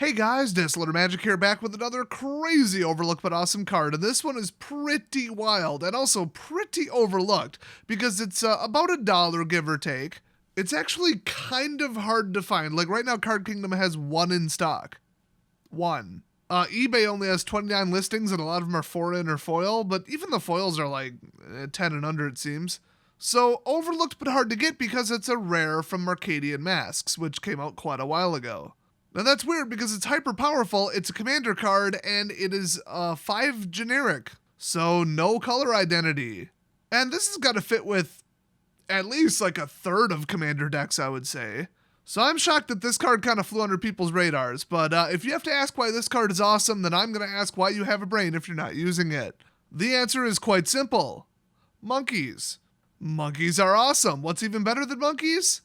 Hey guys, Dislitter Magic here, back with another crazy overlooked but awesome card, and this one is pretty wild and also pretty overlooked because it's about $1, give or take. It's actually kind of hard to find. Like right now, Card Kingdom has one in stock. One. eBay only has 29 listings and a lot of them are foreign or foil, but even the foils are like 10 and under it seems. So overlooked but hard to get because it's a rare from Mercadian Masks, which came out quite a while ago. Now that's weird because it's hyper powerful, it's a commander card, and it is 5 generic, so no color identity. And this has got to fit with at least like a third of commander decks, I would say. So I'm shocked that this card kind of flew under people's radars, but if you have to ask why this card is awesome, then I'm going to ask why you have a brain if you're not using it. The answer is quite simple. Monkeys. Monkeys are awesome. What's even better than monkeys?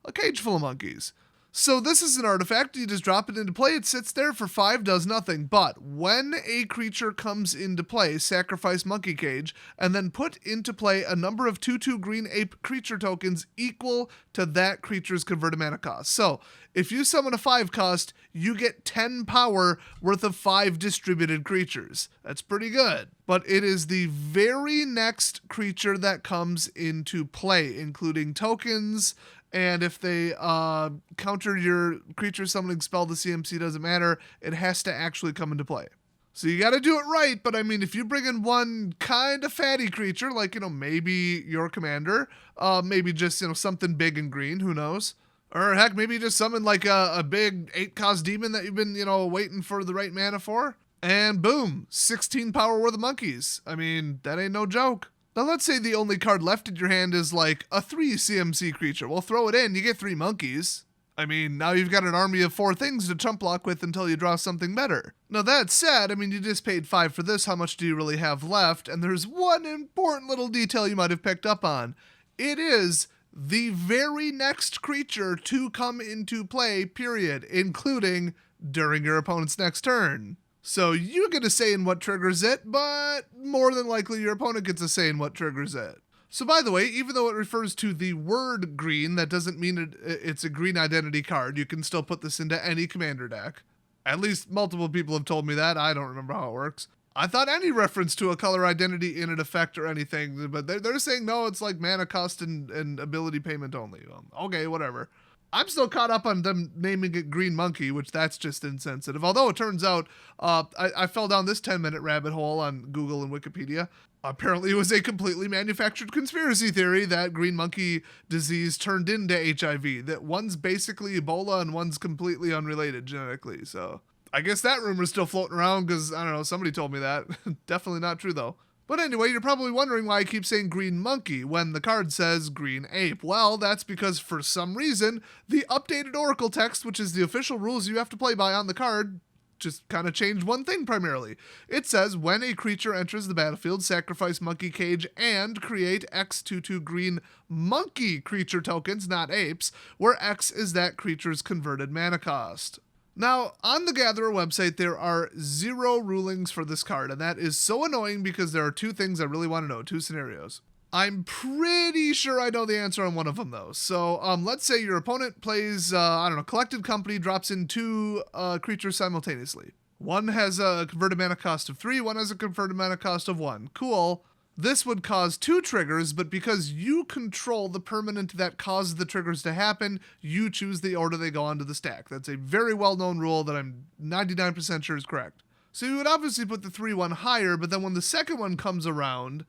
A cage full of monkeys. So this is an artifact, you just drop it into play, it sits there for 5, does nothing, but when a creature comes into play, sacrifice Monkey Cage, and then put into play a number of 2/2 green ape creature tokens equal to that creature's converted mana cost. So, if you summon a 5 cost, you get 10 power worth of 5 distributed creatures. That's pretty good. But it is the very next creature that comes into play, including tokens. And if they counter your creature summoning spell, the CMC doesn't matter. It has to actually come into play. So you got to do it right. But I mean, if you bring in one kind of fatty creature, like, maybe your commander, maybe just, something big and green, who knows? Or heck, maybe just summon like a big 8-cost demon that you've been, waiting for the right mana for. And boom, 16 power worth of monkeys. I mean, that ain't no joke. Now let's say the only card left in your hand is like a 3 CMC creature. Well, throw it in, you get 3 monkeys. I mean, now you've got an army of 4 things to chump block with until you draw something better. Now that said, I mean, you just paid 5 for this, how much do you really have left? And there's one important little detail you might have picked up on. It is the very next creature to come into play, period, including during your opponent's next turn. So you get a say in what triggers it, but more than likely your opponent gets a say in what triggers it. So by the way, even though it refers to the word green, that doesn't mean it's a green identity card. You can still put this into any commander deck. At least multiple people have told me that. I don't remember how it works. I thought any reference to a color identity in an effect or anything, but they're saying no, it's like mana cost and ability payment only. Okay, whatever. I'm still caught up on them naming it Green Monkey, which that's just insensitive. Although it turns out I fell down this 10-minute rabbit hole on Google and Wikipedia. Apparently it was a completely manufactured conspiracy theory that green monkey disease turned into HIV. That one's basically Ebola and one's completely unrelated genetically. So I guess that rumor's still floating around because, I don't know, somebody told me that. Definitely not true though. But anyway, you're probably wondering why I keep saying green monkey when the card says green ape. Well, that's because for some reason, the updated Oracle text, which is the official rules you have to play by on the card, just kind of changed one thing primarily. It says, when a creature enters the battlefield, sacrifice Monkey Cage and create X 2/2 green monkey creature tokens, not apes, where X is that creature's converted mana cost. Now, on the Gatherer website, there are 0 rulings for this card, and that is so annoying because there are 2 things I really want to know, 2 scenarios. I'm pretty sure I know the answer on one of them, though. So, let's say your opponent plays, Collected Company drops in 2 creatures simultaneously. One has a converted mana cost of 3, one has a converted mana cost of 1. Cool. This would cause 2 triggers, but because you control the permanent that causes the triggers to happen, you choose the order they go onto the stack. That's a very well-known rule that I'm 99% sure is correct. So you would obviously put the 3-1 higher, but then when the second one comes around,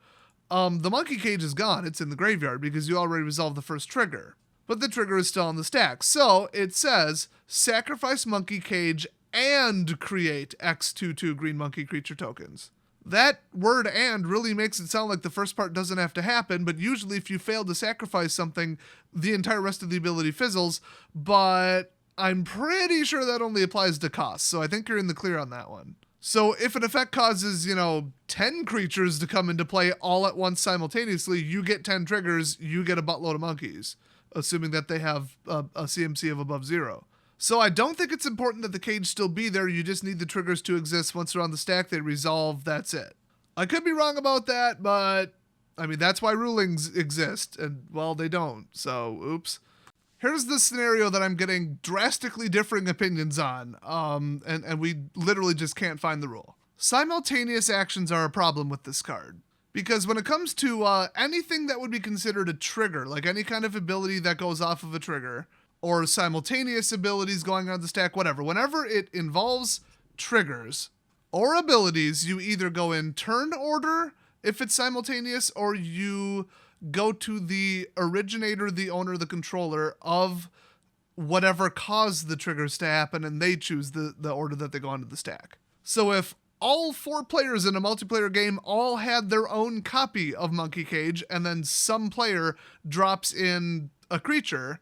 the Monkey Cage is gone. It's in the graveyard because you already resolved the first trigger. But the trigger is still on the stack. So it says, sacrifice Monkey Cage and create X 2/2 green monkey creature tokens. That word "and" really makes it sound like the first part doesn't have to happen, but usually if you fail to sacrifice something, the entire rest of the ability fizzles, but I'm pretty sure that only applies to costs, so I think you're in the clear on that one. So if an effect causes, 10 creatures to come into play all at once simultaneously, you get 10 triggers, you get a buttload of monkeys, assuming that they have a CMC of above 0. So I don't think it's important that the cage still be there, you just need the triggers to exist. Once they're on the stack, they resolve, that's it. I could be wrong about that, but, I mean, that's why rulings exist, and, well, they don't, so, oops. Here's the scenario that I'm getting drastically differing opinions on, and we literally just can't find the rule. Simultaneous actions are a problem with this card. Because when it comes to anything that would be considered a trigger, like any kind of ability that goes off of a trigger, or simultaneous abilities going on the stack, whatever, whenever it involves triggers or abilities, you either go in turn order if it's simultaneous, or you go to the originator, the owner, the controller of whatever caused the triggers to happen, and they choose the order that they go onto the stack. So if all 4 players in a multiplayer game all had their own copy of Monkey Cage, and then some player drops in a creature,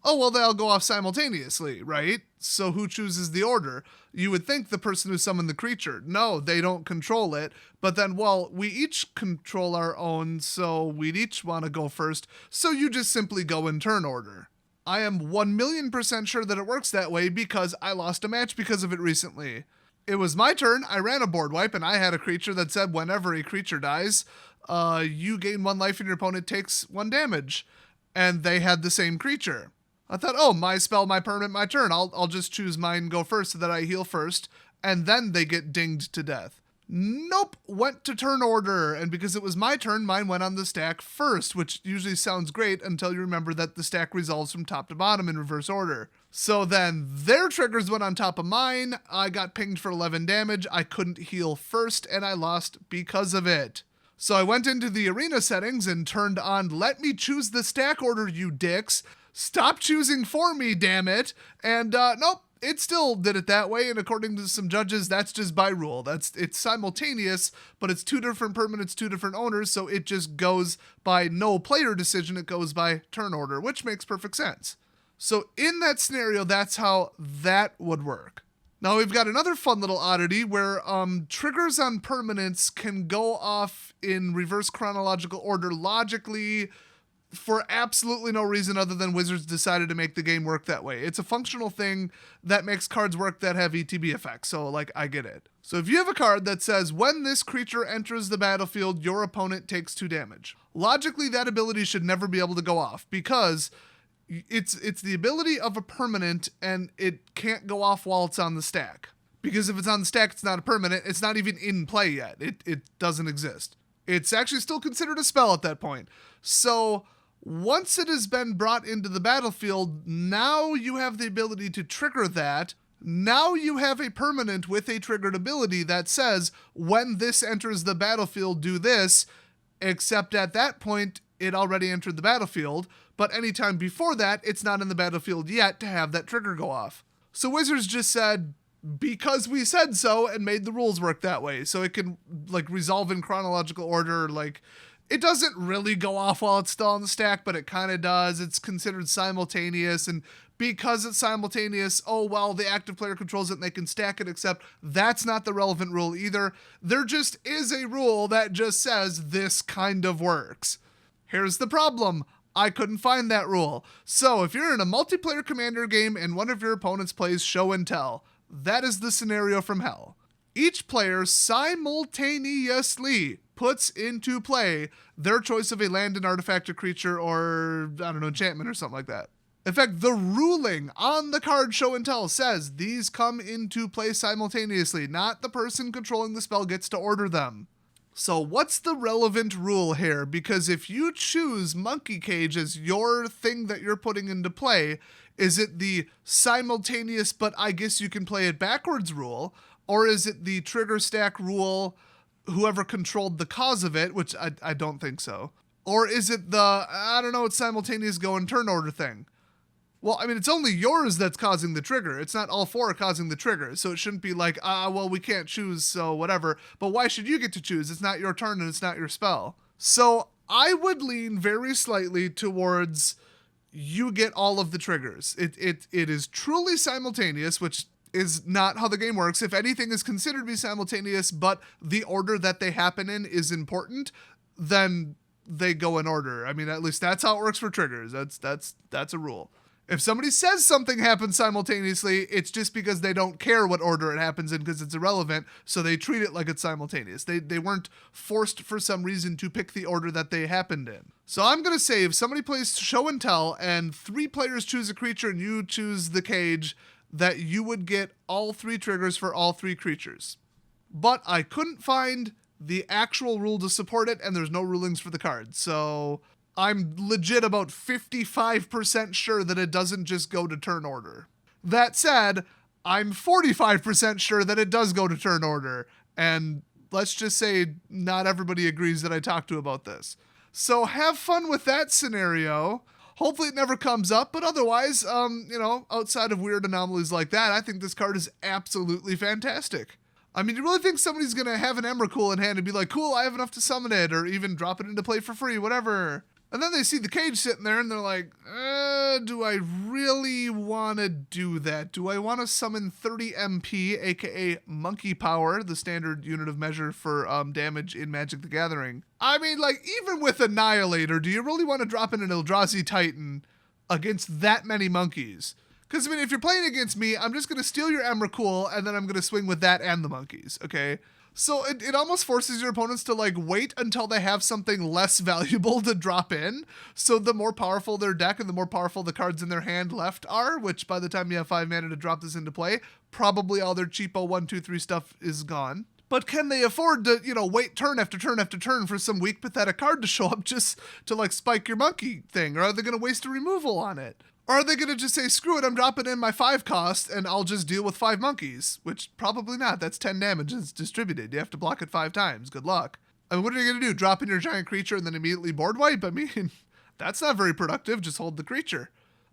oh, well, they all go off simultaneously, right? So who chooses the order? You would think the person who summoned the creature. No, they don't control it. But then, well, we each control our own, so we'd each want to go first. So you just simply go in turn order. I am 1,000,000% sure that it works that way because I lost a match because of it recently. It was my turn. I ran a board wipe, and I had a creature that said whenever a creature dies, you gain 1 life and your opponent takes 1 damage. And they had the same creature. I thought, oh, my spell, my permanent, my turn. I'll just choose mine, go first so that I heal first, and then they get dinged to death. Nope, went to turn order, and because it was my turn, mine went on the stack first, which usually sounds great until you remember that the stack resolves from top to bottom in reverse order. So then their triggers went on top of mine, I got pinged for 11 damage, I couldn't heal first, and I lost because of it. So I went into the arena settings and turned on, let me choose the stack order, you dicks. Stop choosing for me, damn it. And nope, it still did it that way. And according to some judges, that's just by rule. It's simultaneous, but it's 2 different permanents, 2 different owners. So it just goes by no player decision. It goes by turn order, which makes perfect sense. So in that scenario, that's how that would work. Now we've got another fun little oddity where triggers on permanents can go off in reverse chronological order logically for absolutely no reason other than Wizards decided to make the game work that way. It's a functional thing that makes cards work that have ETB effects, so like I get it. So if you have a card that says when this creature enters the battlefield, your opponent takes 2 damage. Logically, that ability should never be able to go off because it's the ability of a permanent and it can't go off while it's on the stack. Because if it's on the stack, it's not a permanent. It's not even in play yet. It doesn't exist. It's actually still considered a spell at that point. So once it has been brought into the battlefield, now you have the ability to trigger that. Now you have a permanent with a triggered ability that says, when this enters the battlefield, do this, except at that point, it already entered the battlefield, but anytime before that, it's not in the battlefield yet to have that trigger go off. So Wizards just said, because we said so, and made the rules work that way, so it can like resolve in chronological order, like it doesn't really go off while it's still on the stack, but it kind of does. It's considered simultaneous, and because it's simultaneous, oh, well, the active player controls it and they can stack it, except that's not the relevant rule either. There just is a rule that just says this kind of works. Here's the problem. I couldn't find that rule. So if you're in a multiplayer Commander game and one of your opponents plays Show and Tell, that is the scenario from hell. Each player simultaneously puts into play their choice of a land, an artifact, a creature, or, I don't know, enchantment or something like that. In fact, the ruling on the card Show and Tell says these come into play simultaneously, not the person controlling the spell gets to order them. So what's the relevant rule here? Because if you choose Monkey Cage as your thing that you're putting into play, is it the simultaneous but I guess you can play it backwards rule? Or is it the trigger stack rule, whoever controlled the cause of it, which I don't think so. Or is it the, I don't know, it's simultaneous go and turn order thing? Well, I mean, it's only yours that's causing the trigger. It's not all 4 causing the trigger. So it shouldn't be like, well, we can't choose, so whatever. But why should you get to choose? It's not your turn and it's not your spell. So I would lean very slightly towards you get all of the triggers. It is truly simultaneous, which is not how the game works. If anything is considered to be simultaneous, but the order that they happen in is important, then they go in order. I mean, at least that's how it works for triggers. That's a rule. If somebody says something happens simultaneously, it's just because they don't care what order it happens in because it's irrelevant, so they treat it like it's simultaneous. They weren't forced for some reason to pick the order that they happened in. So I'm going to say if somebody plays show and tell and 3 players choose a creature and you choose the cage, that you would get all 3 triggers for all 3 creatures. But I couldn't find the actual rule to support it, and there's no rulings for the card. So I'm legit about 55% sure that it doesn't just go to turn order. That said, I'm 45% sure that it does go to turn order. And let's just say not everybody agrees that I talked to about this. So have fun with that scenario. Hopefully it never comes up, but otherwise, outside of weird anomalies like that, I think this card is absolutely fantastic. I mean, you really think somebody's going to have an Emrakul in hand and be like, cool, I have enough to summon it, or even drop it into play for free, whatever. And then they see the cage sitting there and they're like, do I really want to do that? Do I want to summon 30 MP, aka Monkey Power, the standard unit of measure for damage in Magic the Gathering? I mean, like, even with Annihilator, do you really want to drop in an Eldrazi Titan against that many monkeys? Because, I mean, if you're playing against me, I'm just going to steal your Emrakul, and then I'm going to swing with that and the monkeys, okay? So it almost forces your opponents to, like, wait until they have something less valuable to drop in. So the more powerful their deck and the more powerful the cards in their hand left are, which by the time you have 5 mana to drop this into play, probably all their cheapo 1, 2, 3 stuff is gone. But can they afford to, wait turn after turn after turn for some weak, pathetic card to show up just to, like, spike your monkey thing? Or are they going to waste a removal on it? Or are they going to just say, screw it, I'm dropping in my 5 cost and I'll just deal with 5 monkeys? Which probably not. That's 10 damage. It's distributed. You have to block it 5 times. Good luck. I mean, what are you going to do? Drop in your giant creature and then immediately board wipe? I mean, that's not very productive. Just hold the creature.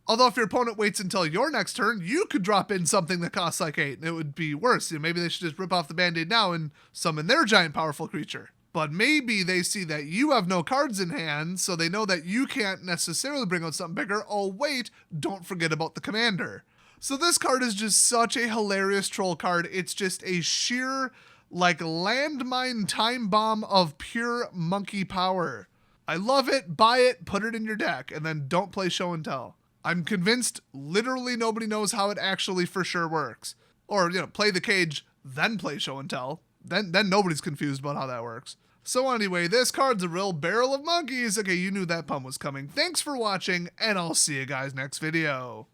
Although if your opponent waits until your next turn, you could drop in something that costs like 8 and it would be worse. Maybe they should just rip off the band-aid now and summon their giant powerful creature. But maybe they see that you have no cards in hand, so they know that you can't necessarily bring out something bigger. Oh, wait, don't forget about the commander. So this card is just such a hilarious troll card. It's just a sheer, like, landmine time bomb of pure monkey power. I love it, buy it, put it in your deck, and then don't play show and tell. I'm convinced literally nobody knows how it actually for sure works. Or, play the cage, then play show and tell. Then nobody's confused about how that works. So anyway, this card's a real barrel of monkeys. Okay, you knew that pun was coming. Thanks for watching, and I'll see you guys next video.